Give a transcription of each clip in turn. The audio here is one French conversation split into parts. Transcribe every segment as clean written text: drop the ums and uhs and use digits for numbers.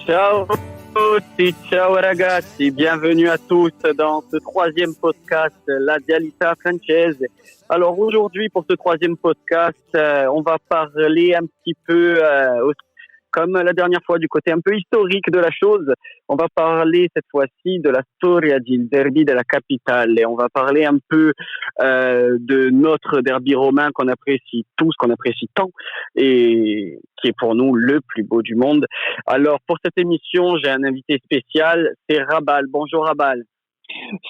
Ciao tutti, ciao ragazzi, bienvenue à tous dans ce troisième podcast, La Dialita Francese. Alors aujourd'hui, pour ce troisième podcast, on va parler un petit peu, comme la dernière fois, du côté un peu historique de la chose. On va parler cette fois-ci de la storia del derby de la capitale et on va parler un peu de notre derby romain qu'on apprécie tous, qu'on apprécie tant et qui est pour nous le plus beau du monde. Alors pour cette émission, j'ai un invité spécial, c'est Rabal. Bonjour Rabal.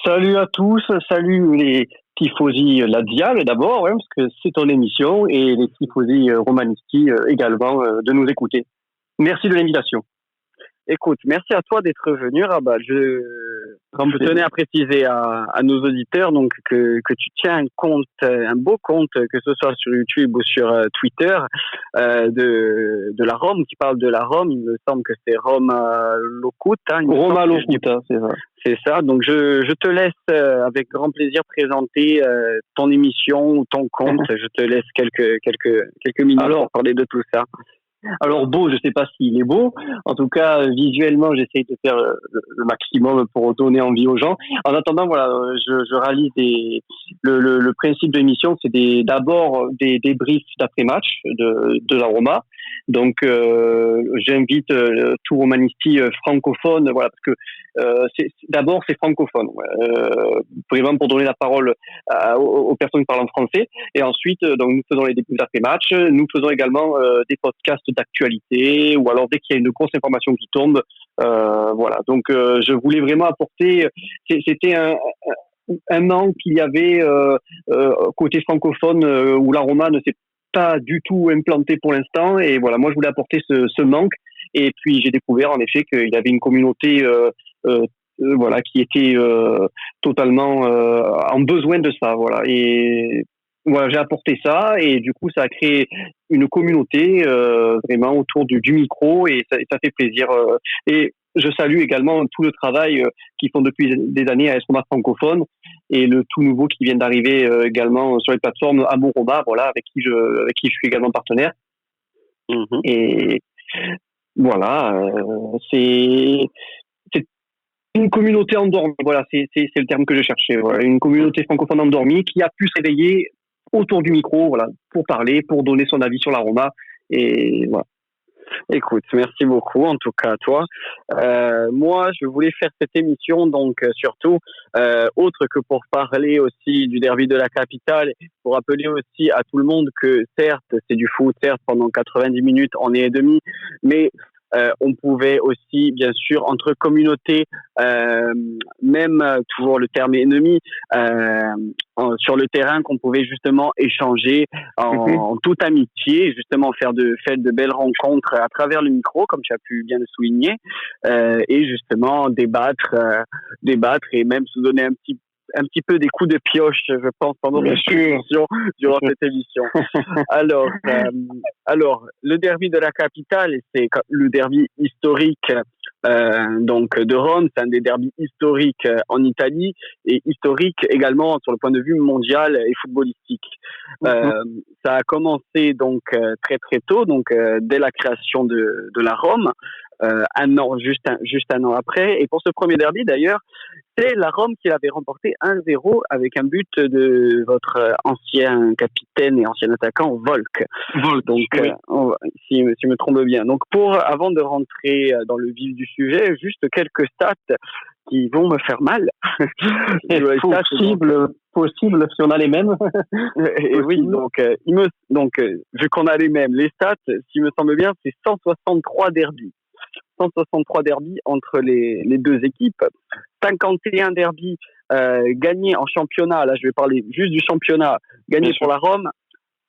Salut à tous, salut les tifosi Laziale d'abord, parce que c'est ton émission, et les tifosi romanisti également de nous écouter. Merci de l'invitation. Écoute, merci à toi d'être venu, Rabal. Je tenais à préciser à nos auditeurs donc que tu tiens un compte, un beau compte, que ce soit sur YouTube ou sur Twitter, de la Rome, qui parle de la Rome. Il me semble que c'est Roma Locuta. Roma Locuta, c'est ça. C'est ça. Donc je te laisse avec grand plaisir présenter ton émission ou ton compte. Je te laisse quelques minutes pour parler de tout ça. Alors beau, je sais pas s'il est beau. En tout cas, visuellement, j'essaye de faire le maximum pour donner envie aux gens. En attendant, voilà, je réalise le principe de l'émission, c'est d'abord des débriefs d'après-match de la Roma. Donc, j'invite tout romanisti francophone, voilà, parce que d'abord c'est francophone, vraiment pour donner la parole aux personnes qui parlent en français. Et ensuite, donc nous faisons les débriefs d'après-match. Nous faisons également des podcasts d'actualité, ou alors dès qu'il y a une grosse information qui tombe, voilà. Donc, je voulais vraiment apporter. C'était un manque qu'il y avait côté francophone où la Roma ne s'est pas du tout implanté pour l'instant, et voilà, moi je voulais apporter ce manque, et puis j'ai découvert en effet qu'il y avait une communauté voilà, qui était totalement en besoin de ça, voilà, et voilà, j'ai apporté ça, et du coup ça a créé une communauté vraiment autour du micro, et ça fait plaisir, et je salue également tout le travail qu'ils font depuis des années à Esroma francophone, et le tout nouveau qui vient d'arriver également sur les plateformes Amour Roma, voilà, avec qui je suis également partenaire. Mm-hmm. Et voilà, c'est une communauté endormie, voilà, c'est le terme que je cherchais, voilà, une communauté francophone endormie qui a pu se réveiller autour du micro, voilà, pour parler, pour donner son avis sur la Roma, et voilà. Écoute, merci beaucoup en tout cas à toi. Moi, je voulais faire cette émission donc surtout autre que pour parler aussi du derby de la capitale, pour rappeler aussi à tout le monde que certes c'est du foot, certes pendant 90 minutes on est et demi, mais on pouvait aussi, bien sûr, entre communautés, même toujours le terme ennemi, sur le terrain, qu'on pouvait justement échanger en toute amitié, justement faire de belles rencontres à travers le micro, comme tu as pu bien le souligner, et justement débattre et même se donner un petit peu des coups de pioche, je pense, pendant la discussion durant cette émission. Alors, le derby de la capitale, c'est le derby historique donc de Rome. C'est un des derbys historiques en Italie et historique également sur le point de vue mondial et footballistique. Ça a commencé donc très très tôt, donc dès la création de la Rome. Juste un an après. Et pour ce premier derby, d'ailleurs, c'est la Rome qui l'avait remporté 1-0 avec un but de votre ancien capitaine et ancien attaquant, Volk. Donc, oui. Si je me trompe bien. Donc, avant de rentrer dans le vif du sujet, juste quelques stats qui vont me faire mal. Possible, si on a les mêmes. Et oui, donc, vu qu'on a les mêmes, les stats, s'il me semble bien, c'est 163 derbys. 163 derbys entre les deux équipes, 51 derbys gagnés en championnat, là je vais parler juste du championnat, gagnés pour la Rome,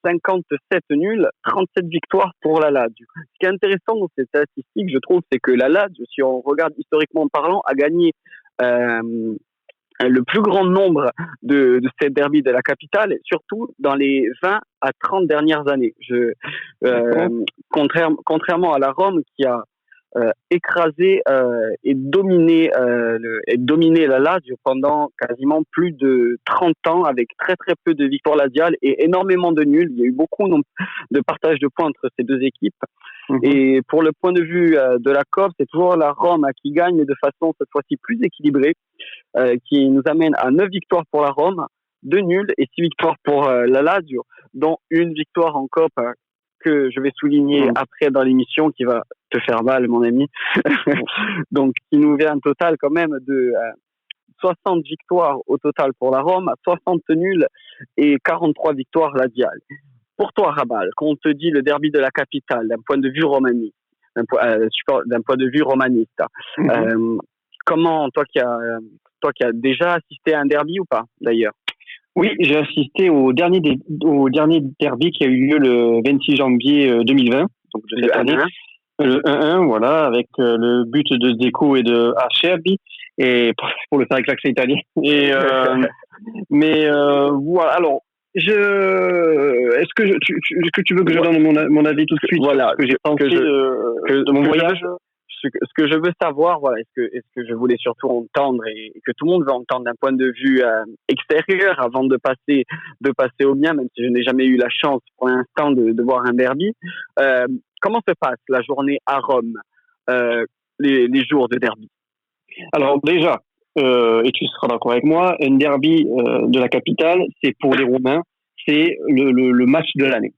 57 nuls, 37 victoires pour la Lazio. Ce qui est intéressant dans cette statistique, je trouve, c'est que la Lazio, si on regarde historiquement parlant, a gagné le plus grand nombre de ces derbys de la capitale, surtout dans les 20 à 30 dernières années. Contrairement à la Rome qui a écraser et dominer la Lazio pendant quasiment plus de 30 ans avec très très peu de victoires Laziales et énormément de nuls. Il y a eu beaucoup de partage de points entre ces deux équipes. Et pour le point de vue de la COP, c'est toujours la Rome qui gagne, mais de façon cette fois-ci plus équilibrée, qui nous amène à 9 victoires pour la Rome, 2 nuls et 6 victoires pour la Lazio, dont une victoire en COP que je vais souligner après dans l'émission, qui va te faire mal, mon ami. Donc, qui nous vient un total quand même de 60 victoires au total pour la Rome, 60 nuls et 43 victoires Laziales. Pour toi, Rabal, quand on te dit le derby de la capitale, d'un point de vue romaniste, d'un point de vue romaniste, comment, toi qui as déjà assisté à un derby ou pas, d'ailleurs? Oui, j'ai assisté au dernier derby qui a eu lieu le 26 janvier 2020, donc de cette année. Le 1-1, voilà, avec le but de Dzeko et de Acerbi, et pour le faire avec l'accent italien. Et mais voilà. Alors, est-ce que tu veux que je donne mon avis tout de suite? Voilà, ce que j'ai pensé de mon voyage. Ce que je veux savoir, voilà, est-ce que je voulais surtout entendre et que tout le monde veut entendre d'un point de vue extérieur avant de passer au mien, même si je n'ai jamais eu la chance pour l'instant de voir un derby. Comment se passe la journée à Rome, les jours de derby? Alors déjà, et tu seras d'accord avec moi, un derby de la capitale, c'est pour les Romains, c'est le match de l'année.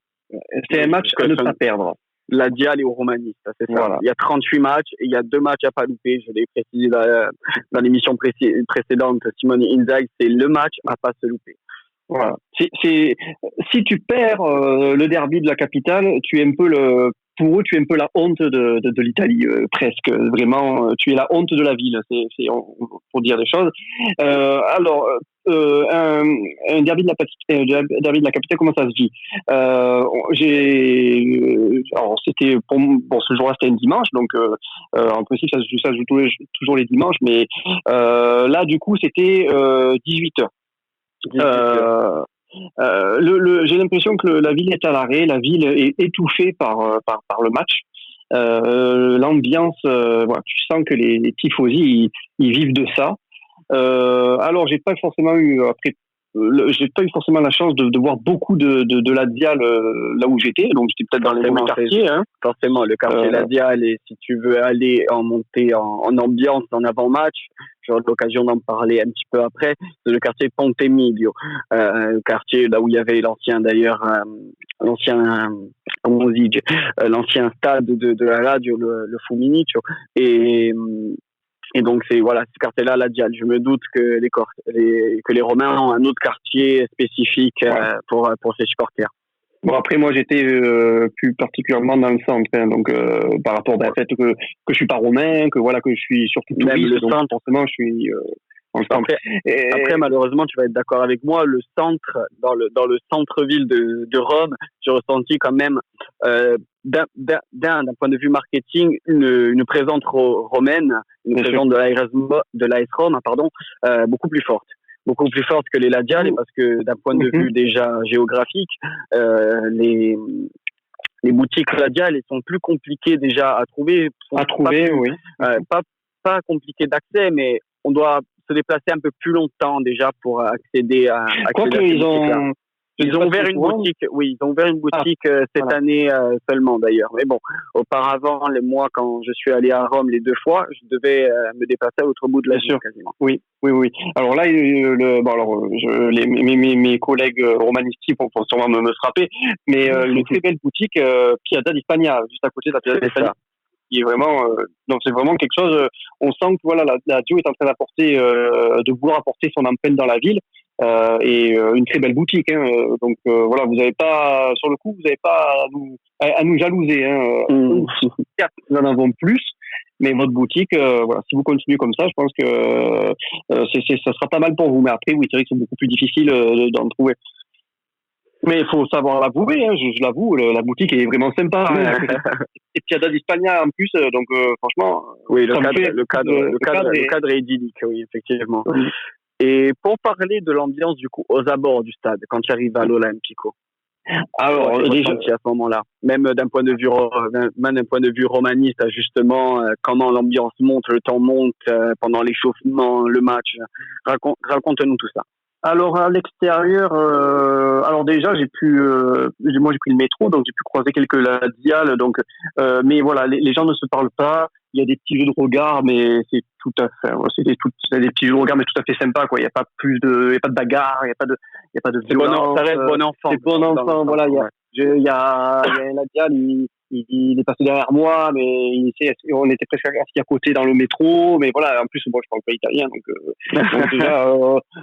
C'est un match à ne pas perdre. La Dial et au Romaniste, c'est ça. Voilà. Il y a 38 matchs et il y a 2 matchs à pas louper. Je l'ai précisé dans l'émission précédente, Simone Inzaghi, c'est le match à pas se louper. Voilà. Si tu perds le derby de la capitale, pour eux, tu es un peu la honte de l'Italie, presque. Vraiment, tu es la honte de la ville, pour dire des choses. Alors, un derby de la capitale, comment ça se vit? Alors c'était ce jour-là, c'était un dimanche, donc en principe ça se joue toujours les dimanches, mais là du coup c'était 18h. J'ai l'impression que la ville est à l'arrêt, la ville est étouffée par le match. L'ambiance, voilà, tu sens que les tifosi ils vivent de ça. Alors j'ai pas forcément eu la chance de voir beaucoup de la Dial là où j'étais, donc j'étais peut-être dans les mauvais quartiers. Forcément, le quartier La Dial, et si tu veux aller en montée en ambiance en avant-match, j'aurai l'occasion d'en parler un petit peu après, c'est le quartier Ponte Milvio, le quartier là où il y avait l'ancien stade de la radio, le Fuminiccio, et donc c'est ce quartier-là, la Dial. Je me doute que les Romains ont un autre quartier spécifique pour ces supporters. Bon, après moi j'étais plus particulièrement dans le centre, donc par rapport au fait que je suis pas romain, que je suis surtout touriste, même le donc centre, forcément je suis Après, malheureusement, tu vas être d'accord avec moi, le centre, dans le centre-ville de Rome, j'ai ressenti quand même, d'un point de vue marketing, une présence romaine, une présence de l'AS Rome, beaucoup plus forte. Beaucoup plus forte que les Ladiales, parce que d'un point de vue déjà géographique, les boutiques Ladiales sont plus compliquées déjà à trouver. Oui. Pas compliquées d'accès, mais on doit se déplacer un peu plus longtemps déjà pour accéder à ils ont ouvert une boutique, ils ont ouvert une boutique cette année seulement d'ailleurs. Mais bon, auparavant, moi quand je suis allé à Rome les 2 fois, je devais me déplacer à l'autre bout de la ville quasiment. Oui. Alors là, mes collègues romanisti vont sûrement me frapper, mais une très belle boutique Piazza di Spagna, juste à côté de la Piazza di Spagna. Qui est vraiment, donc c'est vraiment quelque chose. On sent que la Dio est en train de vouloir apporter son empreinte dans la ville. Et une très belle boutique, donc vous n'avez pas, sur le coup, vous n'avez pas à nous jalouser. Certes, nous en avons plus, mais votre boutique, si vous continuez comme ça, je pense que ça sera pas mal pour vous. Mais après, oui, c'est vrai que c'est beaucoup plus difficile d'en trouver. Mais il faut savoir l'avouer, je l'avoue, la boutique est vraiment sympa. Et Piazza di Spagna en plus, donc franchement. Oui, le cadre est idyllique, oui, effectivement. Oui. Et pour parler de l'ambiance du coup aux abords du stade, quand tu arrives à l'Olimpico, Alors, déjà, à ce moment-là, même d'un point de vue romaniste, justement, comment l'ambiance monte, le temps monte pendant l'échauffement, le match. Raconte-nous tout ça. Alors à l'extérieur, alors déjà moi j'ai pris le métro, donc j'ai pu croiser quelques ladiales, donc mais voilà, les gens ne se parlent pas. Il y a des petits jeux de regard, mais c'est tout à fait, c'est des petits jeux de regard, mais tout à fait sympa, quoi. Il y a pas de bagarre, il y a pas de violence. Ça reste bon enfant. C'est bon enfant, voilà. Il y a un ladial, il est passé derrière moi, mais on était presque assis à côté dans le métro, mais voilà, en plus, moi, je parle pas italien, donc déjà,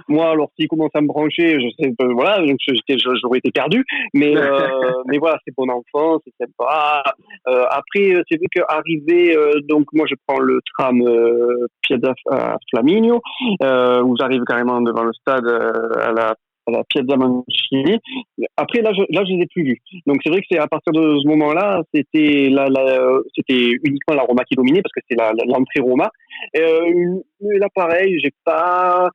moi, alors, s'il commence à me brancher, je sais, voilà, donc j'aurais été perdu, mais voilà, c'est bon enfant, c'est sympa. Après, c'est vrai qu'arriver, donc, moi, je prends le tram, Piazza Flaminio, où j'arrive carrément devant le stade, à la Piazza Mancini. Après, là, je les ai plus vus. Donc, c'est vrai que c'est à partir de ce moment-là, c'était uniquement la Roma qui dominait parce que c'est l'entrée Roma. Là, pareil, j'ai pas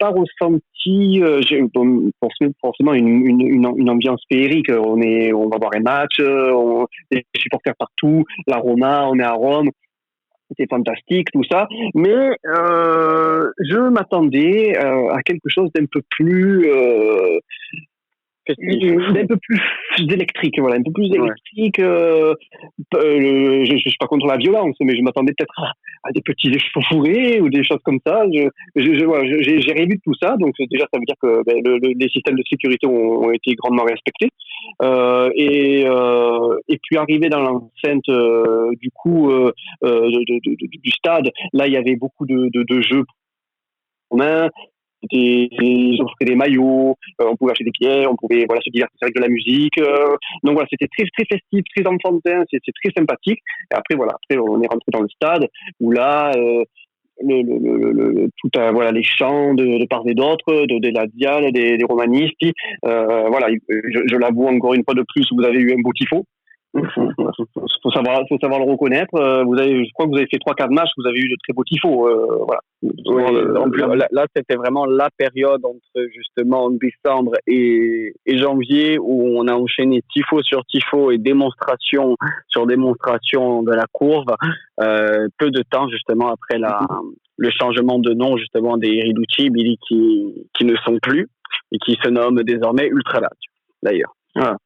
ressenti, forcément une ambiance féerique. On va voir un match, des supporters partout. La Roma, on est à Rome. C'était fantastique, tout ça. Mais je m'attendais à quelque chose d'un peu plus électrique, voilà, un peu plus électrique. Je suis pas contre la violence, mais je m'attendais peut-être à des petits échauffourées ou des choses comme ça. J'ai rien vu de tout ça, donc déjà ça veut dire que les systèmes de sécurité ont été grandement respectés. Et puis arrivé dans l'enceinte du stade, là il y avait beaucoup de jeux en main. Ils offraient des maillots, on pouvait acheter des billets, on pouvait se divertir avec de la musique. Donc voilà, c'était très très festif, très enfantin, c'est très sympathique. Et après on est rentré dans le stade où là les chants de part et d'autre, de la Diane, des romanisti. Je l'avoue encore une fois de plus, vous avez eu un beau tifo. Faut savoir le reconnaître. Je crois que vous avez fait 3-4 matchs, vous avez eu de très beaux tifos. Voilà. Oui, là, c'était vraiment la période entre justement décembre et janvier où on a enchaîné tifo sur tifo et démonstration sur démonstration de la courbe. Peu de temps justement après le changement de nom justement des Riducci qui ne sont plus et qui se nomment désormais Ultralazio d'ailleurs. Voilà.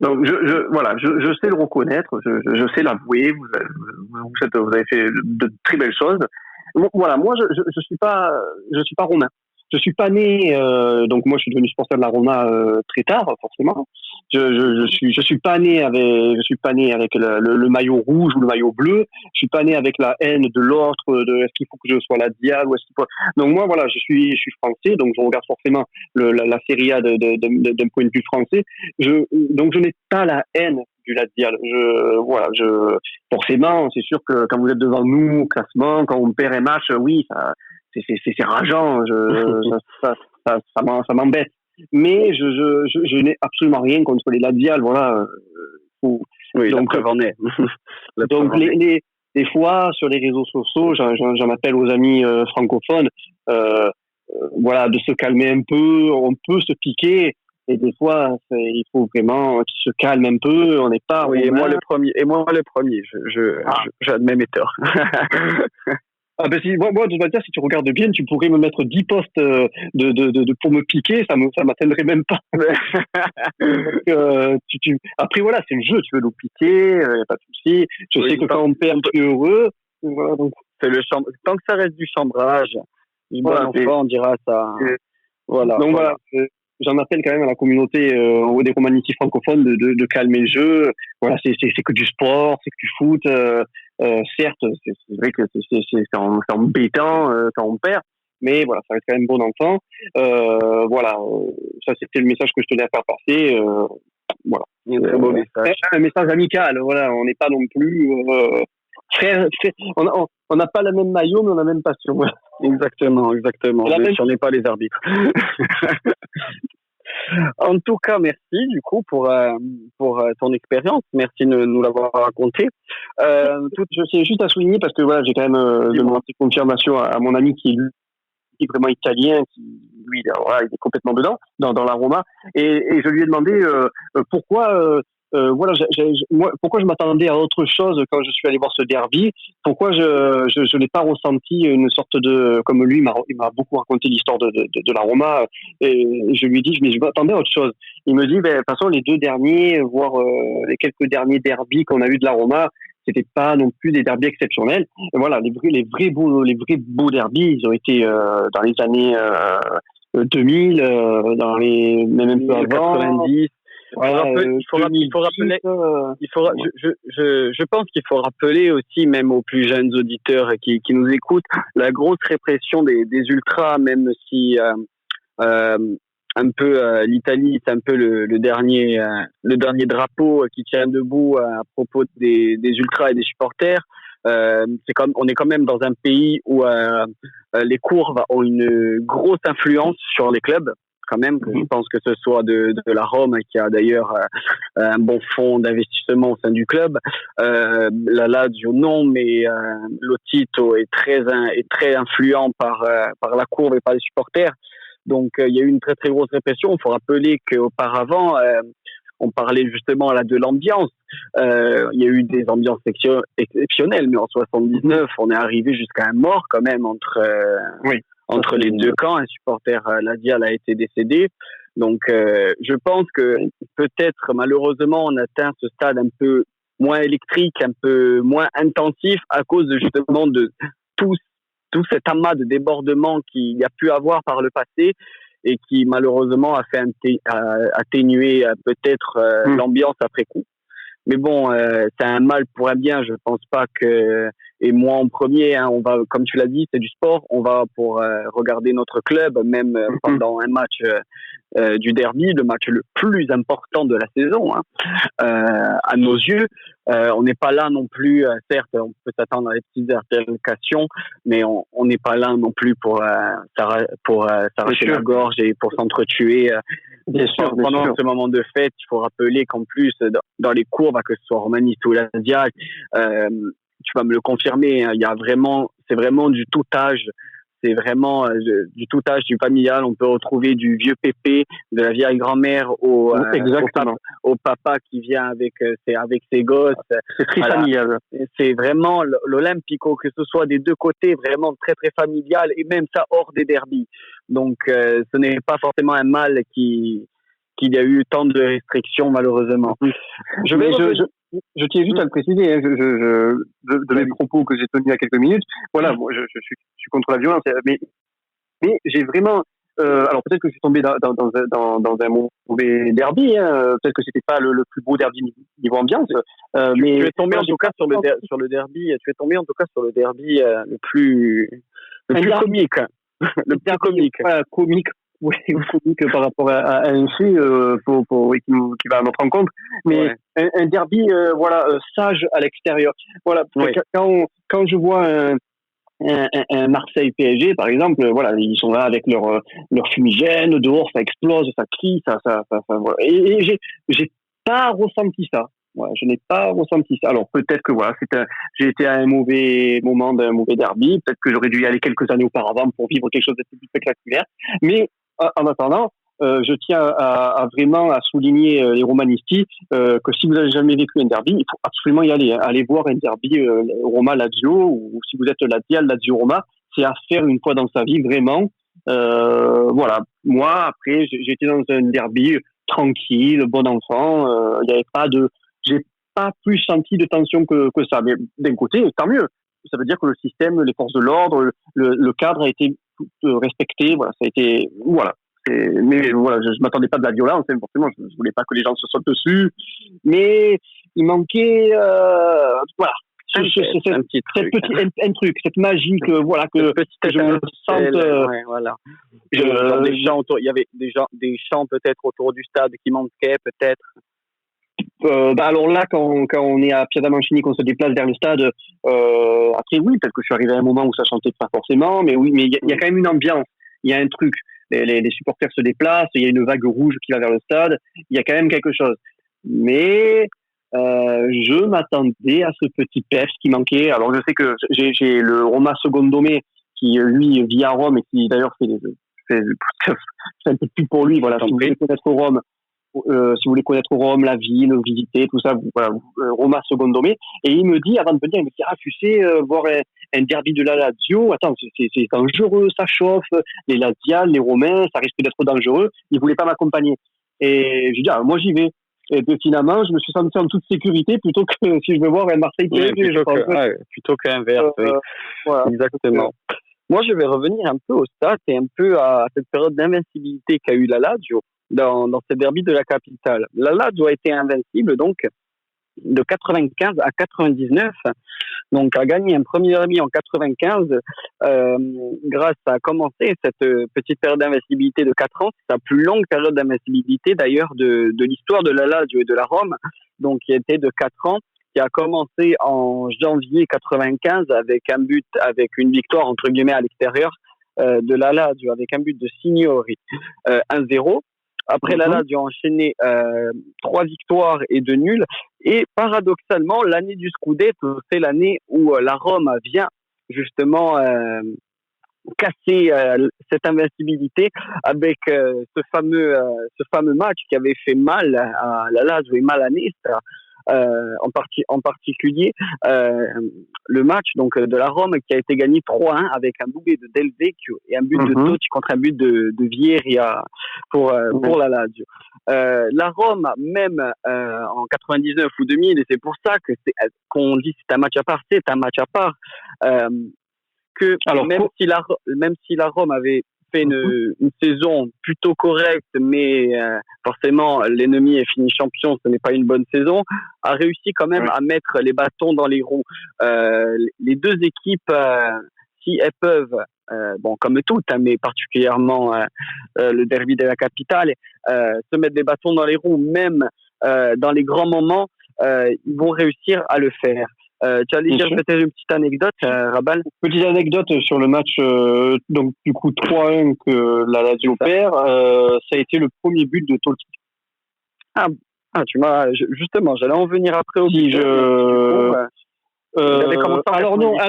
Donc je sais le reconnaître, je sais l'avouer. Vous avez fait de très belles choses. Voilà, moi je suis pas romain. Je suis pas né, donc moi je suis devenu supporter de la Roma très tard, forcément. Je suis pas né avec le maillot rouge ou le maillot bleu. Je suis pas né avec la haine de l'autre, est-ce qu'il faut que je sois la Dial ou est-ce qu'il faut. Donc moi voilà, je suis français, donc je regarde forcément la Serie A d'un point de vue français. Donc je n'ai pas la haine du Lazio. Forcément, c'est sûr que quand vous êtes devant nous au classement, quand on perd un match, oui, c'est rageant, ça m'embête. Mais je n'ai absolument rien contre les Ladiales, voilà. Oui, donc on est. Donc des fois sur les réseaux sociaux, j'en appelle aux amis francophones, de se calmer un peu. On peut se piquer. Et des fois, il faut vraiment qu'ils se calment un peu. On n'est pas. Oui, et moi le premier. J'admets mes torts. Ah ben moi de toute manière, si tu regardes bien, tu pourrais me mettre 10 postes pour me piquer, ça m'atteindrait même pas. Après voilà, c'est le jeu, tu veux nous piquer, y a pas de souci. Je sais que quand on perd, tu es heureux. Voilà, donc c'est tant que ça reste du chambrage, bon enfant, on dira ça. Voilà. Donc voilà. J'en appelle quand même à la communauté des romanisti francophones de calmer le jeu. Voilà, c'est que du sport, c'est que du foot. Certes, c'est vrai que c'est embêtant quand on perd, mais voilà, ça reste quand même bon enfant. Ça c'était le message que je tenais à faire passer. Voilà. Un très beau message. Un message amical. Voilà, on n'est pas non plus frère. On n'a pas la même maillot, mais on a la même passion. Exactement. Mais on n'est pas les arbitres. En tout cas, merci du coup pour ton expérience. Merci de nous l'avoir raconté. Je tiens juste à souligner parce que voilà, j'ai quand même demandé confirmation à mon ami qui est vraiment italien, qui lui, voilà, il est complètement dedans, dans la Roma. Et je lui ai demandé pourquoi. Voilà, moi, pourquoi je m'attendais à autre chose quand je suis allé voir ce derby? Pourquoi je n'ai pas ressenti une sorte de, comme lui, il m'a beaucoup raconté l'histoire de la Roma, et je lui ai dit, mais je m'attendais à autre chose. Il me dit, de toute façon, les deux derniers, voire les quelques derniers derbys qu'on a eu de la Roma, c'était pas non plus des derbys exceptionnels. Et voilà, les vrais beaux derbys, ils ont été dans les années 2000, dans les même un peu avant. 90. Voilà, il faut rappeler. Je pense qu'il faut rappeler aussi, même aux plus jeunes auditeurs qui nous écoutent, la grosse répression des ultras, même si un peu l'Italie, c'est un peu le dernier drapeau qui tient debout à propos des ultras et des supporters. On est quand même dans un pays où les courbes ont une grosse influence sur les clubs. Quand même, je pense que ce soit de la Rome, qui a d'ailleurs un bon fonds d'investissement au sein du club, la Lazio non, mais Lotito est très influent par la courbe et par les supporters. Donc il y a eu une très très grosse répression. Il faut rappeler qu'auparavant on parlait justement là de l'ambiance. Il y a eu des ambiances exceptionnelles, mais en 79 on est arrivé jusqu'à un mort quand même entre les deux camps. Un supporter Ladial a été décédé. Donc je pense que peut-être malheureusement on atteint ce stade un peu moins électrique, un peu moins intensif à cause justement de tout cet amas de débordements qu'il y a pu avoir par le passé et qui malheureusement a fait atténuer peut-être l'ambiance après coup. Mais bon, c'est un mal pour un bien. Je pense pas que, et moi en premier, on va, comme tu l'as dit, c'est du sport. On va pour regarder notre club, même pendant un match du derby, le match le plus important de la saison, à nos yeux. On n'est pas là non plus, certes, on peut s'attendre à des petites altercations, mais on n'est pas là non plus pour s'arracher la gorge et pour s'entretuer. Pendant ce moment de fête, il faut rappeler qu'en plus, dans les courbes, que ce soit romaniste ou Ladial, tu vas me le confirmer, il y a vraiment, c'est vraiment du tout âge. C'est vraiment du tout âge, du familial. On peut retrouver du vieux pépé, de la vieille grand-mère au papa qui vient avec ses gosses. C'est très familial. C'est vraiment l'Olympico, que ce soit des deux côtés, vraiment très très familial, et même ça hors des derbys. Donc ce n'est pas forcément un mal qu'il y a eu tant de restrictions malheureusement. Je tiens juste à le préciser, de mes propos que j'ai tenus il y a quelques minutes. Voilà, moi, je suis contre la violence, mais j'ai vraiment. Alors peut-être que je suis tombé dans un mauvais derby. Peut-être que c'était pas le plus beau derby niveau ambiance. Mais tu es tombé en tout cas sur le derby. Tu es tombé en tout cas sur le derby le plus comique. Le plus comique. Comique. Oui, comique par rapport à un fait qui va à notre rencontre, mais un derby sage à l'extérieur. Voilà, quand je vois un Marseille PSG par exemple, voilà, ils sont là avec leur fumigène, dehors ça explose, ça crie, ça voilà. Et j'ai pas ressenti ça. Voilà, je n'ai pas ressenti ça. Alors peut-être que voilà, j'ai été à un mauvais moment d'un mauvais derby, peut-être que j'aurais dû y aller quelques années auparavant pour vivre quelque chose de plus spectaculaire, mais en attendant, je tiens à vraiment à souligner les romanisti que si vous n'avez jamais vécu un derby, il faut absolument y aller. Aller voir un derby Roma-Lazio, ou si vous êtes Lazio-Roma, c'est à faire une fois dans sa vie, vraiment. Voilà. Moi, après, j'ai été dans un derby tranquille, bon enfant. Il y avait pas j'ai pas plus senti de tension que ça. Mais d'un côté, tant mieux. Ça veut dire que le système, les forces de l'ordre, le cadre a été respecté. Voilà, ça a été, voilà. Mais voilà, je m'attendais pas de la violence, forcément, je voulais pas que les gens se sautent dessus, mais il manquait, voilà. Un petit truc. Un truc, cette magie que je me sente. Voilà. Des chants autour, il y avait des chants peut-être autour du stade qui manquaient peut-être. Alors là, quand on est à Piazza-Mancini, qu'on se déplace vers le stade, après oui, peut-être que je suis arrivé à un moment où ça chantait pas forcément, mais oui, mais il y a quand même une ambiance, il y a un truc. Les supporters se déplacent, il y a une vague rouge qui va vers le stade, il y a quand même quelque chose. Mais je m'attendais à ce petit peps qui manquait. Alors je sais que j'ai le Roma Secondome qui lui vit à Rome et qui d'ailleurs fait c'est un peu plus pour lui. Voilà, si vous voulez connaître Rome, la ville, visiter, tout ça, voilà, Roma secondo me. Et il me dit, avant de venir, il me dit, tu sais, voir un derby de la Lazio, attends, c'est dangereux, ça chauffe, les Laziales, les Romains, ça risque d'être dangereux. Il voulait pas m'accompagner. Et je dis, moi j'y vais. Et puis finalement, je me suis senti en toute sécurité plutôt que si je veux voir un Marseille PSG. Plutôt qu'inverse, oui. Voilà. Exactement. Moi, je vais revenir un peu au stade et un peu à cette période d'invincibilité qu'a eu la Lazio dans ces derbys de la capitale. La Lazio a été invincible, donc, de 95 à 99. Donc, a gagné un premier derby en 95 grâce à commencer cette petite période d'invincibilité de 4 ans. C'est la plus longue période d'invincibilité, d'ailleurs, de l'histoire de la Lazio et de la Rome, donc qui était de 4 ans, qui a commencé en janvier 95 avec une victoire, entre guillemets, à l'extérieur de la Lazio, avec un but de Signori, 1-0. Après, la Lazio a enchaîné 3 victoires et 2 nuls. Et paradoxalement, l'année du Scudetto, c'est l'année où la Rome vient justement casser cette invincibilité avec ce fameux match qui avait fait mal à la Lazio et mal à Nesta. En particulier le match donc de la Rome qui a été gagné 3-1 avec un doublé de Del Vecchio et un but de Totti contre un but de Vieri pour la Lazio. La Rome même en 99 ou 2000, et c'est pour ça que qu'on dit c'est un match à part, c'est un match à part, que même si la Rome avait fait une saison plutôt correcte, mais forcément l'ennemi est fini champion, ce n'est pas une bonne saison, a réussi quand même à mettre les bâtons dans les roues. Les deux équipes, si elles peuvent, comme toutes, mais particulièrement le derby de la capitale, se mettre des bâtons dans les roues, même dans les grands moments, ils vont réussir à le faire. Tu allais dire peut-être une petite anecdote, Rabal? Petite anecdote sur le match, donc du coup 3-1 que la Lazio perd, ça a été le premier but de Totti. Tu m'as justement, j'allais en venir après au but. Alors non, je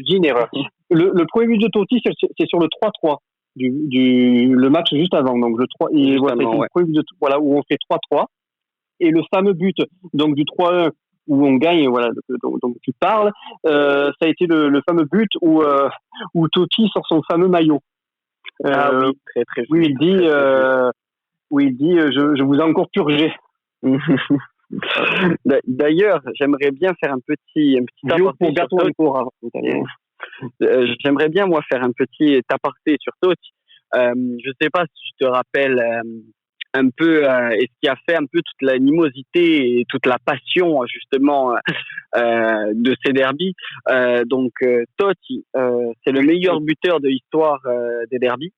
dis une erreur. Le premier but de Totti, c'est sur le 3-3 le match juste avant. Donc le 3, et voilà, le premier but où on fait 3-3. Et le fameux but donc du 3-1 où on gagne, voilà, donc tu parles, ça a été le fameux but où Totti sort son fameux maillot. Oui, très très. Où il dit je vous ai encore purgé. D'ailleurs, j'aimerais bien faire un petit aparté sur Totti. J'aimerais bien moi faire un petit aparté sur Totti. Je sais pas si tu te rappelles un peu et ce qui a fait un peu toute l'animosité et toute la passion justement de ces derbys. Donc Totti, c'est le meilleur buteur de l'histoire des derbys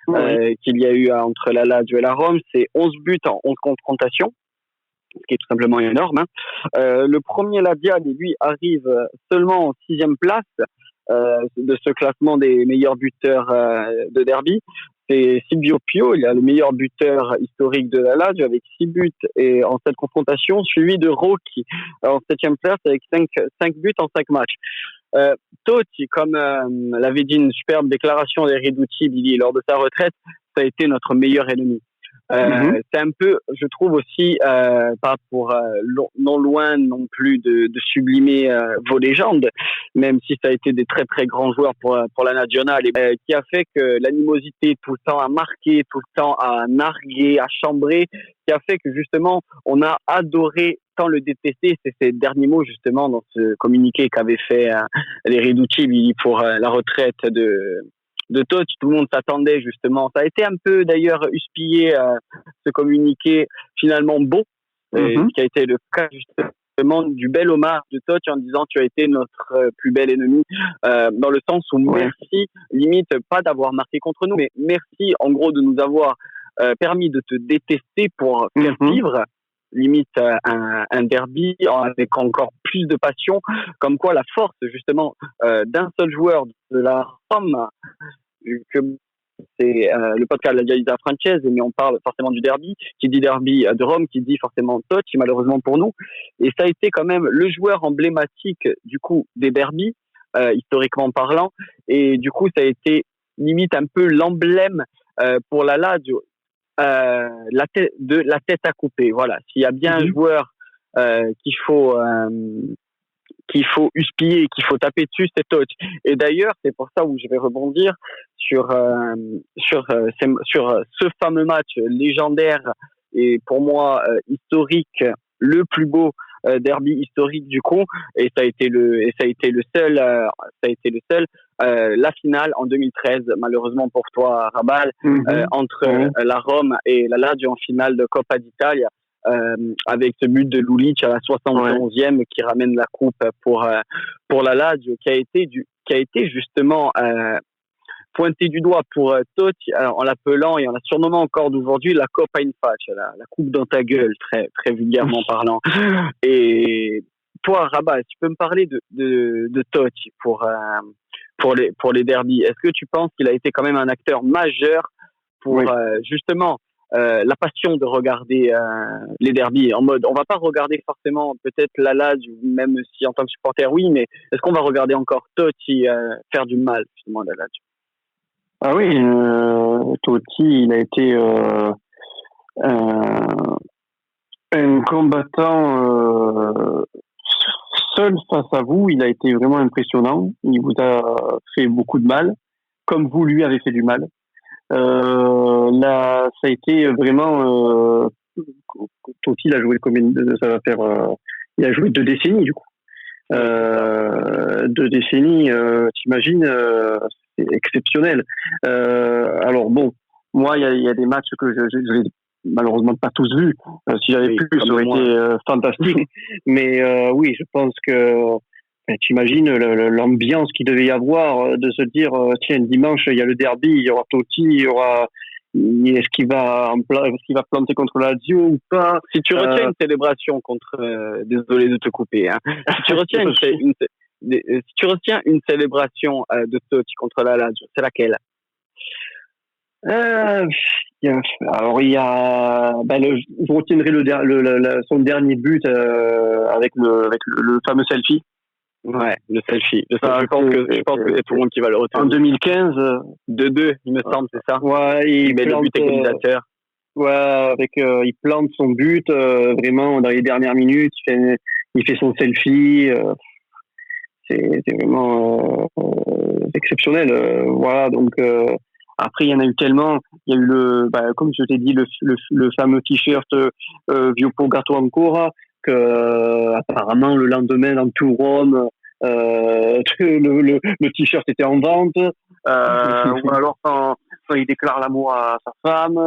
qu'il y a eu entre la Lazio et la Rome. C'est 11 buts en 11 confrontations, ce qui est tout simplement énorme. Le premier Laziale, lui, arrive seulement en 6e place de ce classement des meilleurs buteurs de derby. C'est Silvio Pio, il a le meilleur buteur historique de la Lazio avec 6 buts et en 7 confrontations, suivi de Rocchi en 7e place avec 5 buts en 5 matchs. Totti, comme l'avait dit une superbe déclaration d'Irreducibili lors de sa retraite, ça a été notre meilleur ennemi. C'est un peu, je trouve aussi, pas pour non loin non plus de sublimer vos légendes, même si ça a été des très très grands joueurs pour la nationale, et qui a fait que l'animosité tout le temps à marquer, tout le temps à narguer, à chambrer, qui a fait que justement on a adoré tant le détester. C'est ces derniers mots justement dans ce communiqué qu'avait fait l'Irreducibili pour la retraite de Totti. Tout le monde s'attendait justement. Ça a été un peu d'ailleurs huspillé ce communiqué finalement beau, ce qui a été le cas justement du bel hommage de Totti en disant tu as été notre plus bel ennemi, dans le sens où merci, limite pas d'avoir marqué contre nous, mais merci en gros de nous avoir permis de te détester pour faire vivre limite un derby avec encore plus de passion, comme quoi la force justement d'un seul joueur de la Rome, que c'est le podcast de la Dialysa Francese, mais on parle forcément du derby, qui dit derby de Rome, qui dit forcément Totti, malheureusement pour nous, et ça a été quand même le joueur emblématique du coup des derbys, historiquement parlant, et du coup ça a été limite un peu l'emblème pour la Lazio, la tête à couper. Voilà, s'il y a bien un joueur qu'il faut huspiller, qu'il faut taper dessus, c'est Totti. Et d'ailleurs, c'est pour ça où je vais rebondir sur ce fameux match légendaire et pour moi historique, le plus beau derby historique du coup, et ça a été le seul, la finale en 2013, malheureusement pour toi Rabal, entre la Rome et la Lazio en finale de Coppa d'Italia. Avec ce but de Lulic à la 71e qui ramène la coupe pour la Lazio, qui a été justement pointé du doigt pour Totti en l'appelant et en la surnommant encore d'aujourd'hui la Coppa in faccia, la coupe dans ta gueule, très très vulgairement parlant. Et toi Rabat, tu peux me parler de Totti pour les derbies. Est-ce que tu penses qu'il a été quand même un acteur majeur pour justement la passion de regarder les derbies en mode, on va pas regarder forcément peut-être la Lazio, même si en tant que supporter oui, mais est-ce qu'on va regarder encore Totti faire du mal finalement à la Lazio? Ah oui, Totti, il a été un combattant seul face à vous. Il a été vraiment impressionnant. Il vous a fait beaucoup de mal, comme vous lui avez fait du mal. Là, ça a été vraiment. Totti, il a joué ça va faire. Il a joué 2 décennies du coup. 2 décennies, t'imagines, c'est exceptionnel. Alors bon, moi, il y a des matchs que je l'ai malheureusement pas tous vus. Si j'avais pu, ça aurait été fantastique. Mais oui, je pense que t'imagines l'ambiance qu'il devait y avoir, de se dire tiens, dimanche il y a le derby, il y aura Totti, il y aura. Est-ce qu'il va planter contre la Lazio ou pas? Si tu retiens une célébration contre, désolé de te couper, hein. Si tu retiens une célébration de Totti contre la Lazio, c'est laquelle? Alors il y a, je retiendrai son dernier but avec le fameux selfie. Ouais, le selfie. Je pense que c'est tout le monde qui va le retenir. En 2015, 2-2, il me semble, c'est ça. Ouais, il met le but égalisateur. Ouais, il plante son but vraiment dans les dernières minutes. Il fait son selfie. C'est vraiment exceptionnel. Voilà, donc après il y en a eu tellement. Il y a eu comme je t'ai dit, le fameux t-shirt Viopo Gatto Ancora, que apparemment le lendemain dans tout Rome le t-shirt était en vente, ou alors quand il déclare l'amour à sa femme,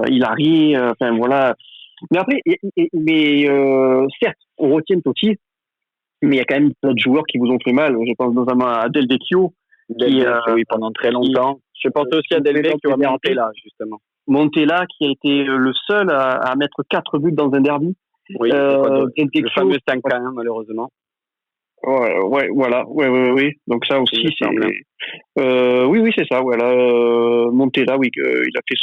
il a ri, enfin voilà. Mais après, certes, on retient Totti, mais il y a quand même d'autres joueurs qui vous ont fait mal. Je pense notamment à Del Vecchio, oui, pendant très longtemps. Je pense aussi à Del Vecchio, à Montella, justement. Montella, qui a été le seul à mettre 4 buts dans un derby. Oui, le fameux 5-1, malheureusement. Ouais, voilà, oui. Donc ça aussi, c'est. Oui, c'est ça. Voilà, Montella, oui, il a fait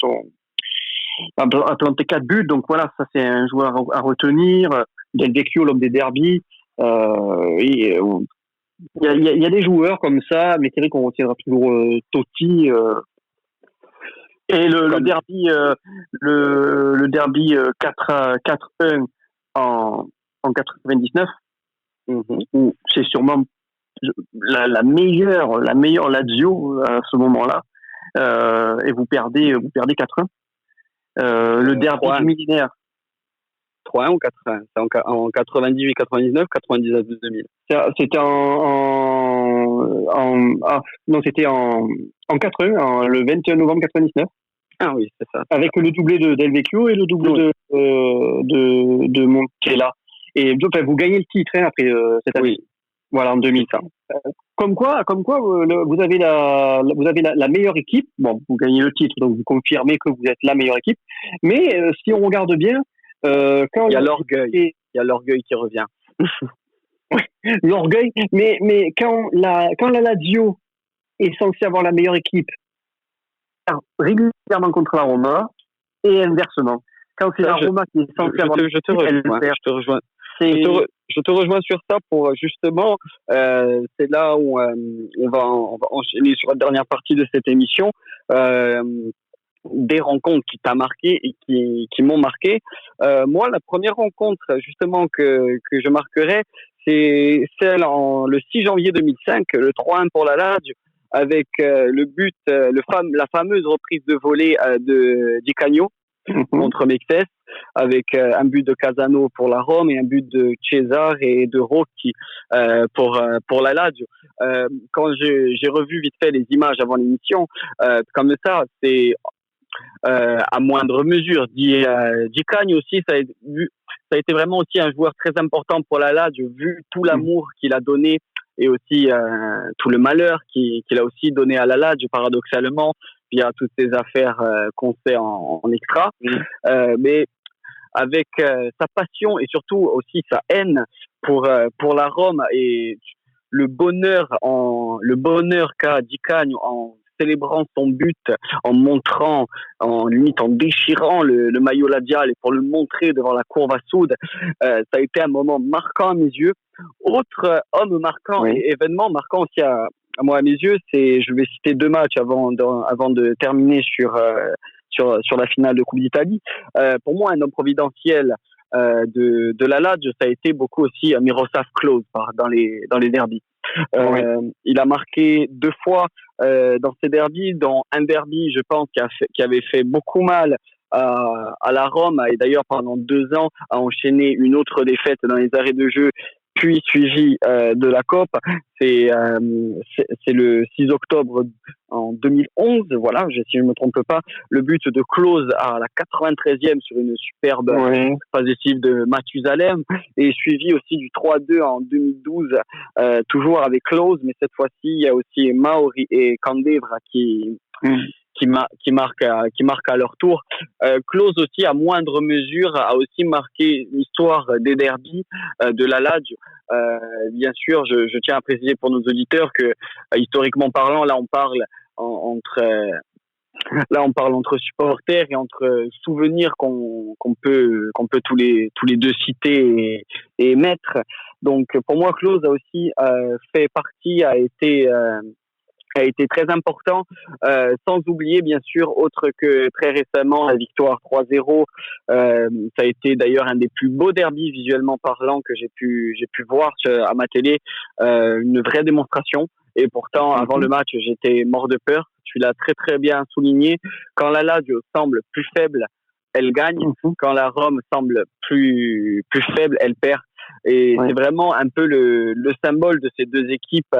a planté 4 buts. Donc voilà, ça c'est un joueur à retenir. Del Vecchio, l'homme des derbies. Il y a des joueurs comme ça, mais c'est vrai qu'on retiendra toujours Totti. Et le derby, le derby 4-1 en 99. Où c'est sûrement la meilleure Lazio à ce moment-là, et vous perdez 4-1. Le derby du millénaire. 3-1 ou 4-1? C'est en 98, 99, 99, 2000. C'était non, c'était en 4-1, le 21 novembre 99. Ah oui, c'est ça. Avec le doublé de Del Vecchio et le doublé de Montella. Et vous gagnez le titre après cette année. Oui. Voilà, en 2000. Comme quoi, vous avez la meilleure équipe. Bon, vous gagnez le titre, donc vous confirmez que vous êtes la meilleure équipe. Mais si on regarde bien, quand il y a l'orgueil, il y a l'orgueil qui revient. Oui, l'orgueil. Mais quand la Lazio est censée avoir la meilleure équipe régulièrement contre la Roma, et inversement. Quand c'est la Roma qui est censée avoir je te rejoins. Je te rejoins sur ça pour justement, c'est là où on va enchaîner sur la dernière partie de cette émission. Euh, des rencontres qui t'a marqué et qui m'ont marqué. Moi, la première rencontre justement que je marquerai, c'est celle le 6 janvier 2005, le 3-1 pour la Lazio, avec le but, la fameuse reprise de volée de Di Canio contre Mexes, avec un but de Casano pour la Rome et un but de Cesar et de Rocchi pour la Lazio. Quand j'ai revu vite fait les images avant l'émission, comme ça, c'est à moindre mesure. Di Canio aussi, ça a été vraiment aussi un joueur très important pour la Lazio, vu tout l'amour qu'il a donné et aussi tout le malheur qu'il a aussi donné à la Lazio, paradoxalement, via toutes ces affaires qu'on sait en extra. Mais avec sa passion et surtout aussi sa haine pour la Rome et le bonheur qu'a Di Canio en célébrant son but, en montrant, limite en déchirant le maillot labial et pour le montrer devant la Curva Sud, ça a été un moment marquant à mes yeux. Autre homme marquant et événement marquant aussi à moi à mes yeux, je vais citer deux matchs avant de terminer sur la finale de Coupe d'Italie. Pour moi, un homme providentiel de la Lazio, ça a été beaucoup aussi Miroslav Klose dans les derbys. Il a marqué 2 fois dans ces derbys, dans un derby, je pense, qui avait fait beaucoup mal à la Rome, et d'ailleurs pendant 2 ans a enchaîné une autre défaite dans les arrêts de jeu, puis suivi de la COP. C'est le 6 octobre en 2011, voilà, si je ne me trompe pas, le but de Klose à la 93e sur une superbe passe décisive de Mathusalem, et suivi aussi du 3-2 en 2012, toujours avec Klose, mais cette fois-ci il y a aussi Mauri et Candevra qui marquent à leur tour. Klose aussi, à moindre mesure, a aussi marqué l'histoire des derbys de la Lazio. Bien sûr, je tiens à préciser pour nos auditeurs que, historiquement parlant, là on parle entre supporters et entre souvenirs qu'on peut tous les deux citer et mettre. Donc pour moi, Klose a aussi fait partie, a été très important, sans oublier bien sûr, autre que très récemment, la victoire 3-0. Ça a été d'ailleurs un des plus beaux derbys visuellement parlant que j'ai pu voir à ma télé, une vraie démonstration. Et pourtant, avant le match, j'étais mort de peur. Tu l'as très très bien souligné. Quand la Lazio semble plus faible, elle gagne. Quand la Rome semble plus faible, elle perd. Et c'est vraiment un peu le symbole de ces deux équipes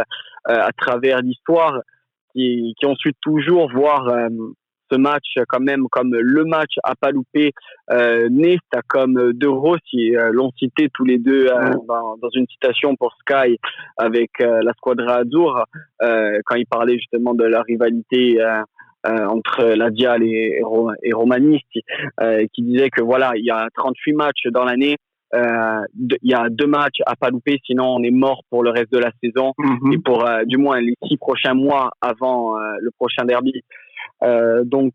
à travers l'histoire qui ont su toujours voir ce match quand même comme le match à pas louper. Nesta comme De Rossi l'ont cité tous les deux dans une citation pour Sky avec la Squadra Azzurra quand ils parlaient justement de la rivalité entre la Dial et Romanisti, qui disait que voilà, il y a 38 matchs dans l'année. Il y a 2 matchs à pas louper, sinon on est mort pour le reste de la saison et pour du moins les 6 prochains mois avant le prochain derby. Donc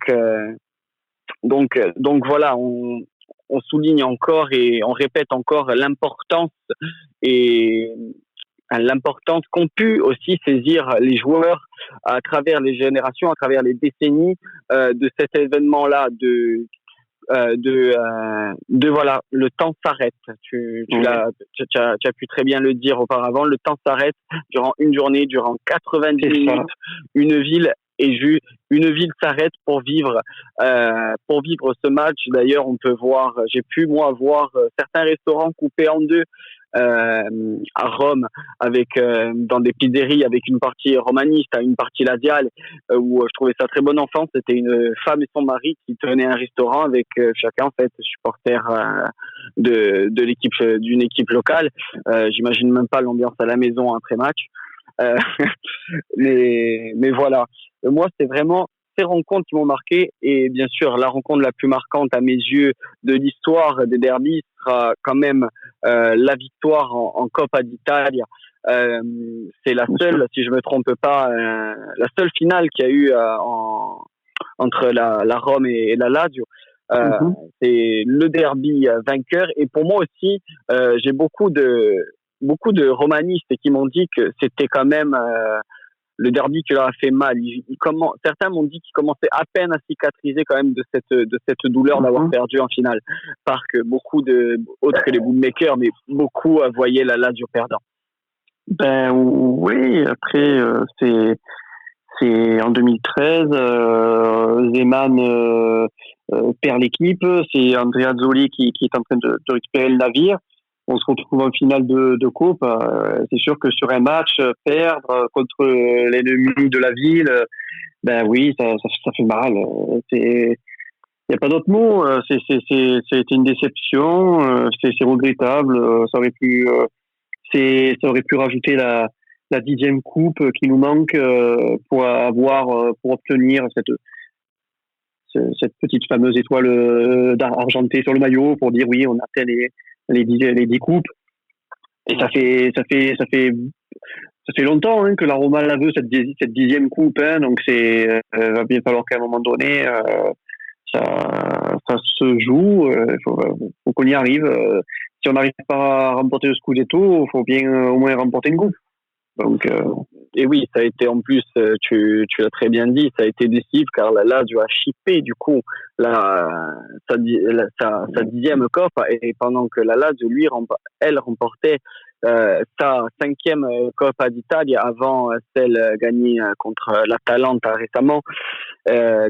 voilà, on souligne encore et on répète encore l'importance qu'ont pu aussi saisir les joueurs à travers les générations, à travers les décennies de cet événement-là, de voilà, le temps s'arrête. Tu as pu très bien le dire auparavant, le temps s'arrête durant une journée, durant 90 minutes. Une ville s'arrête pour vivre ce match. D'ailleurs, j'ai pu voir certains restaurants coupés en deux à Rome, avec dans des pizzeries avec une partie romaniste, une partie laziale, où je trouvais ça très bon enfant. C'était une femme et son mari qui tenaient un restaurant avec chacun en fait supporter de l'équipe d'une équipe locale. J'imagine même pas l'ambiance à la maison après match. Mais voilà, moi c'est vraiment ces rencontres qui m'ont marqué, et bien sûr la rencontre la plus marquante à mes yeux de l'histoire des derbys sera quand même la victoire en Coppa d'Italia. C'est la seule, si je me trompe pas, la seule finale qu'il y a eu entre la Rome et la Lazio. C'est le derby vainqueur. Et pour moi aussi, j'ai beaucoup de romanistes qui m'ont dit que c'était quand même le derby qui leur a fait mal. Certains m'ont dit qu'ils commençaient à peine à cicatriser quand même de cette douleur d'avoir perdu en finale. Parce que autres que les bookmakers, mais beaucoup voyaient la Lazio perdant. Ben oui, après c'est en 2013, Zeman perd l'équipe, c'est Andrea Zoli qui est en train de récupérer le navire. On se retrouve en finale de coupe. C'est sûr que sur un match, perdre contre l'ennemi de la ville, ben oui, ça fait mal. Il y a pas d'autre mot. C'est une déception. C'est regrettable. Ça aurait pu rajouter la 10e coupe qui nous manque pour obtenir cette petite fameuse étoile argentée sur le maillot pour dire oui, on a fait les 10 coupes. Et ça fait longtemps que la Roma la veut, cette 10e coupe, donc va bien falloir qu'à un moment donné ça se joue. Faut qu'on y arrive. Si on n'arrive pas à remporter le Scudetto, il faut bien au moins remporter une coupe. Donc, et oui, ça a été en plus, tu l'as très bien dit, ça a été décisif car la Lazio a chippé du coup sa 10e coupe, et pendant que la Lazio elle remportait sa 5e Coppa d'Italie avant celle gagnée contre l'Atalanta récemment.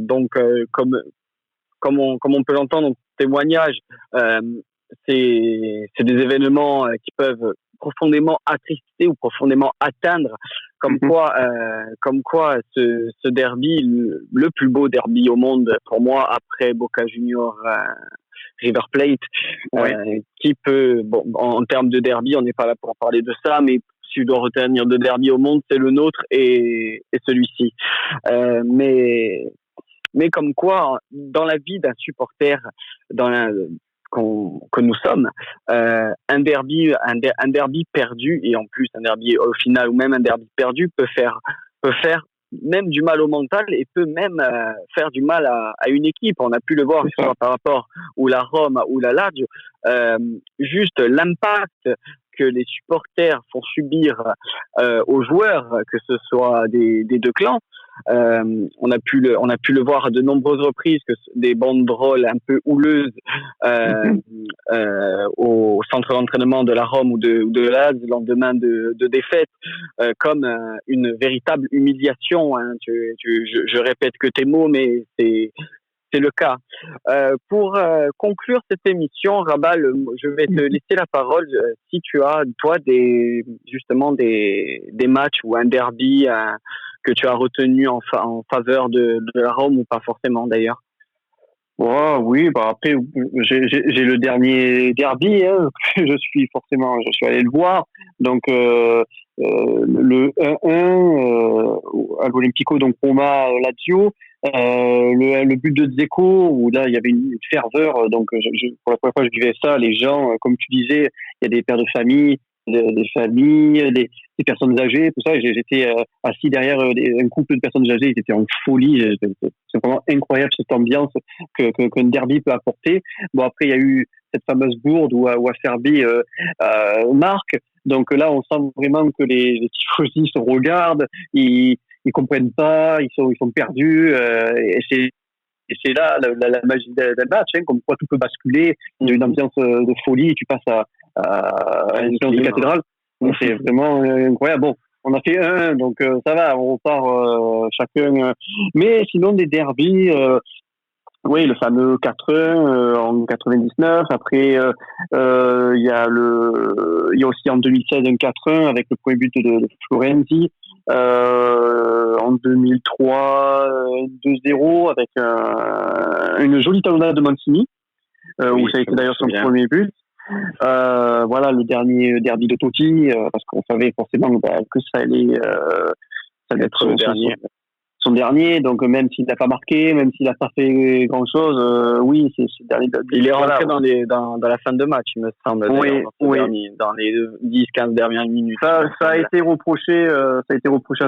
Donc comme on peut l'entendre dans le témoignage, c'est des événements qui peuvent profondément attrister ou profondément atteindre, comme quoi ce derby, le plus beau derby au monde pour moi après Boca Juniors River Plate, qui peut, en termes de derby, on n'est pas là pour parler de ça, mais si tu dois retenir de derby au monde, c'est le nôtre et celui-ci. Mais comme quoi, dans la vie d'un supporter, que nous sommes, un derby perdu, et en plus un derby au final ou même un derby perdu peut faire même du mal au mental et peut même faire du mal à une équipe. On a pu le voir par rapport ou la Rome ou la Lazio, juste l'impact que les supporters font subir aux joueurs, que ce soit des deux clans. On a pu le voir à de nombreuses reprises, que des banderoles un peu houleuses au centre d'entraînement de la Rome ou de la Lazio le lendemain de défaite, comme une véritable humiliation. Je répète que tes mots, mais c'est le cas. Pour conclure cette émission, Rabat, je vais te laisser la parole. Si tu as, toi, des matchs ou un derby que tu as retenu en faveur de la Rome, ou pas forcément d'ailleurs. Oui, après, j'ai le dernier derby, je suis allé le voir. Donc, le 1-1 à l'Olympico, donc Roma Lazio, le but de Dzeko, où là il y avait une ferveur. Donc, pour la première fois je vivais ça. Les gens, comme tu disais, il y a des pères de famille, des familles, des personnes âgées, tout ça. J'étais assis derrière un couple de personnes âgées, ils étaient en folie. C'est vraiment incroyable cette ambiance qu'un derby peut apporter. Bon, après il y a eu cette fameuse bourde où Acerbi marque. Donc là, on sent vraiment que les tifosi se regardent, ils comprennent pas, ils sont perdus. Et c'est là la magie d'un match, comme quoi tout peut basculer. Il y a une ambiance de folie, tu passes à une ambiance de cathédrale. Donc c'est vraiment incroyable. Bon, on a fait 1, donc ça va, on repart chacun. Mais sinon, des derbys, oui, le fameux 4-1 en 99. Après, il y a aussi en 2016 un 4-1 avec le premier but de Florenzi. En 2003, 2-0 avec une jolie talonnade de Mancini, où ça a été d'ailleurs son premier but. Voilà, le dernier derby de Totti, parce qu'on savait forcément que ça allait être son dernier, donc même s'il n'a pas marqué, même s'il n'a pas fait grand-chose, oui, c'est le dernier. Il est rentré dans la fin de match, il me semble, dans les 10-15 dernières minutes. Ça a été reproché à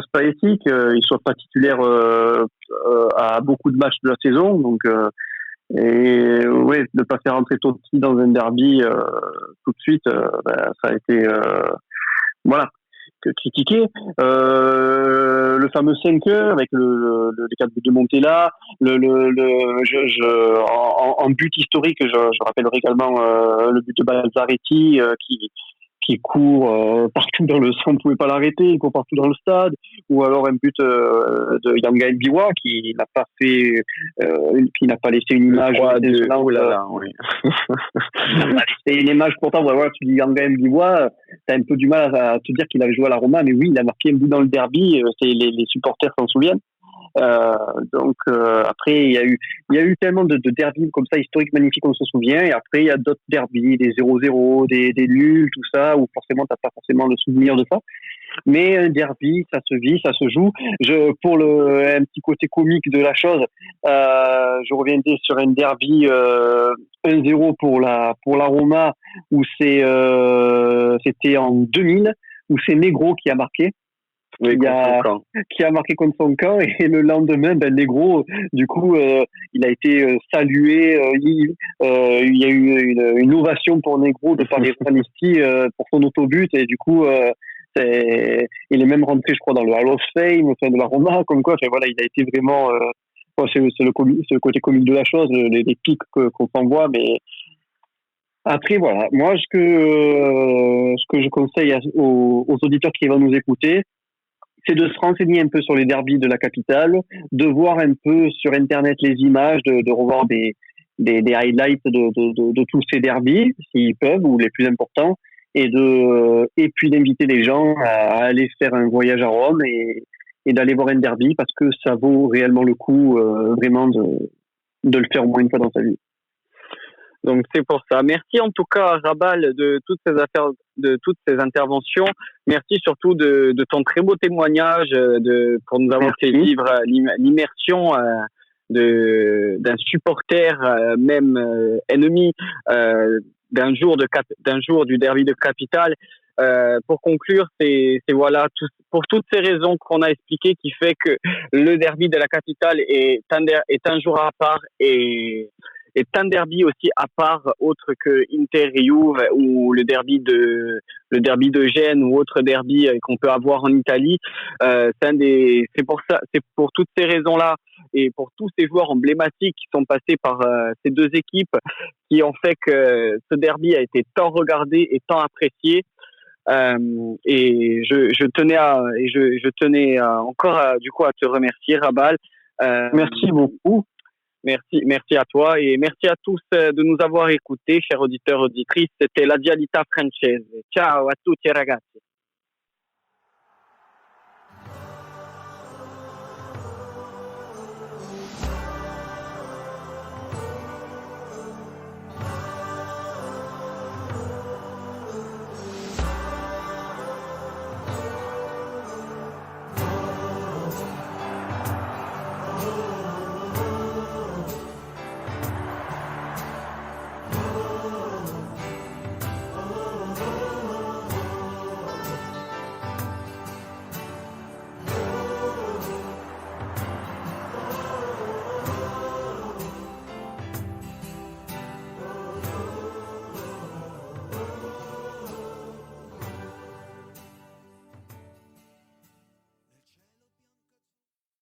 Spalletti qu'il ne soit pas titulaire à beaucoup de matchs de la saison, donc Et ouais, de pas faire entrer Totti dans un derby tout de suite, ça a été voilà critiqué. Le fameux 5 heures avec les 4 buts de Montella, en but historique, je rappellerai également le but de Balzaretti qui court partout dans le centre, on ne pouvait pas l'arrêter, il court partout dans le stade, ou alors un but de Yanga Mbiwa qui n'a pas laissé une image oh là là, oui. c'est une image pourtant, voilà, tu dis Yanga Mbiwa, t'as un peu du mal à te dire qu'il avait joué à la Roma, mais oui, il a marqué un but dans le derby, les supporters s'en souviennent. Après il y a eu tellement de derbys comme ça historiques magnifiques, on se souvient, et après il y a d'autres derbys, des 0-0, des nuls, tout ça, où forcément t'as pas forcément le souvenir de ça, mais un derby ça se vit, ça se joue. Pour un petit côté comique de la chose, je reviendrai sur un derby 1-0 pour la Roma, où c'était en 2000, où c'est Negro qui a marqué. Oui, qui a marqué contre son camp, et le lendemain, Negro, du coup, il a été salué. Il y a eu une ovation pour Negro de par les Romanisti pour son autobut, et du coup, il est même rentré, je crois, dans le Hall of Fame, au sein de la Roma, comme quoi. Enfin, voilà, il a été vraiment. C'est le côté comique de la chose, les pics qu'on s'envoie, mais. Après, voilà, moi, ce que je conseille aux auditeurs qui vont nous écouter, c'est de se renseigner un peu sur les derbys de la capitale, de voir un peu sur Internet les images, de revoir des highlights de tous ces derbys, s'ils peuvent, ou les plus importants, et puis d'inviter les gens à aller faire un voyage à Rome et d'aller voir un derby, parce que ça vaut réellement le coup, vraiment, de le faire au moins une fois dans sa vie. Donc c'est pour ça. Merci en tout cas, Rabal, de toutes ces interventions. Merci surtout de ton très beau témoignage, pour nous avoir fait vivre l'immersion d'un supporter, même ennemi, d'un jour du derby de capitale. Pour conclure, c'est voilà, pour toutes ces raisons qu'on a expliquées, qui fait que le derby de la capitale est un jour à part, et un derby aussi à part, autre que Inter et Juve, ou le derby de Gênes, ou autre derby qu'on peut avoir en Italie. C'est pour toutes ces raisons-là, et pour tous ces joueurs emblématiques qui sont passés par ces deux équipes, qui ont fait que ce derby a été tant regardé et tant apprécié. Et je tenais encore du coup à te remercier, Rabal. Merci beaucoup. Merci à toi, et merci à tous de nous avoir écoutés, chers auditeurs, auditrices. C'était la Dialita Francese. Ciao a tutti ragazzi.